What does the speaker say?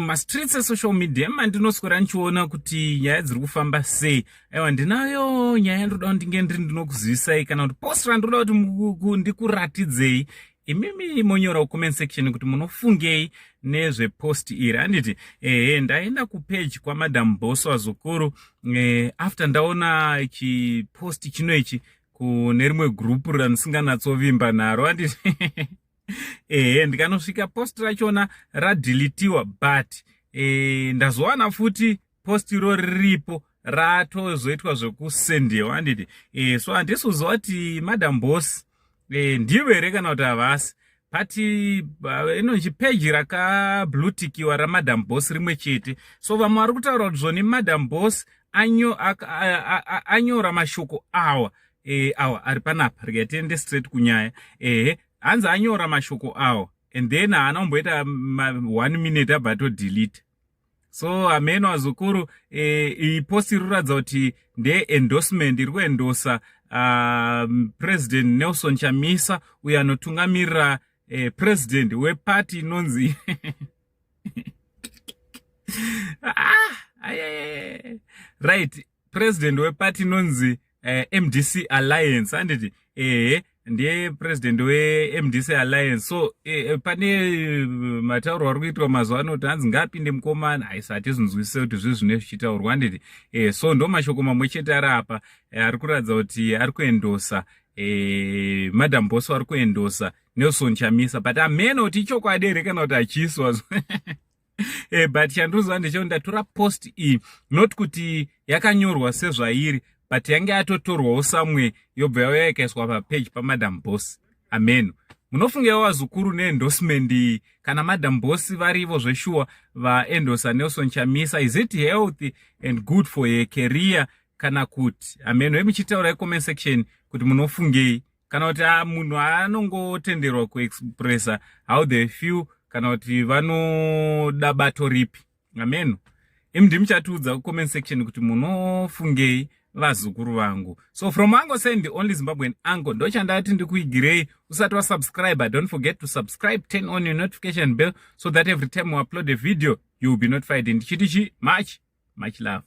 mumastreets esocial media mandinoswera ndichiona kuti nyaya dziri kufamba sei. Aiwa, ndinayo nyaya yandoda kuti ndinge ndinokuzivisai kana kuti post randoda kuti ndikuratidzei. Imimi monyora comment section kuti munofungei nezvepost iri. Handiti ndaenda kupage kwaMadam Boss Wazukuru after ndaona chipost chino ichi kune rimwe group ranosinganyatsovimba naro. Handiti ndikanosvika post rachona radilitiwa, but ndazowana futi post iro riripo ratozoitwa zvekusendewa. Handiti so handisi kuziva kuti Madam Boss ndivo here kana kuti havasi. Pati ino chipeji rakabhlutikiwa raMadam Boss rimwe chete. So vamwe vari kutaura kuti zvoni Madam Boss anyora mashoko awa ari panapa. Rikatiende straight kunyaya. Hanzi anyora mashoko awa and then haana kumboita 1 minute abva atodelete. So Ameno Wazukuru iposti iriratidza kuti ndeendorsement iri kuendosa President Nelson Chamisa uyo anotungamirira president weparty inonzi right, president weparty inonzi MDC Alliance. Handiti ndiye president weMDC Alliance. So pane matauro ari kuitwa mazuva ano kuti hanzi ngapinde mukomana. Haisi hatizinzwisise kuti zvizvi zvine zvichitaurwa. Handiti so ndo mashoko mamwe chete ari apa ari kuratidza kuti ari kuendosa Madam Boss ari kuendosa Nelson Chamisa, but ameno kuti ichokwadi here kana kuti achiiswa. But chandoziva ndechekuti ndatora post iyi not kuti yakanyorwa sezvairi, but yange yatotorwawo samwe yobva yauya ikaiswa papage paMadam Boss. Ameno. Munofungewo Wazukuru neendorsement iyi kana Madam Boss varivo zveshuwa vaendosa Nelson Chamisa? Is it healthy and good for your career kana kuti? Ameno, emuchitaura comment section kuti munofungei, kana kuti munhu anongotenderwa kuexpressa how they feel kana kuti vanoda bato ripi. Ameno, ndimuchatiudza kucomment section kuti munofungei vazukuru vangu. So from Ango Send, the only Zimbabwean Ango, ndochandati ndikuigirei. Usati wasubscribe, don't forget to subscribe, turn on your notification bell so that every time we upload a video, you will be notified. Ndichitichi, much love.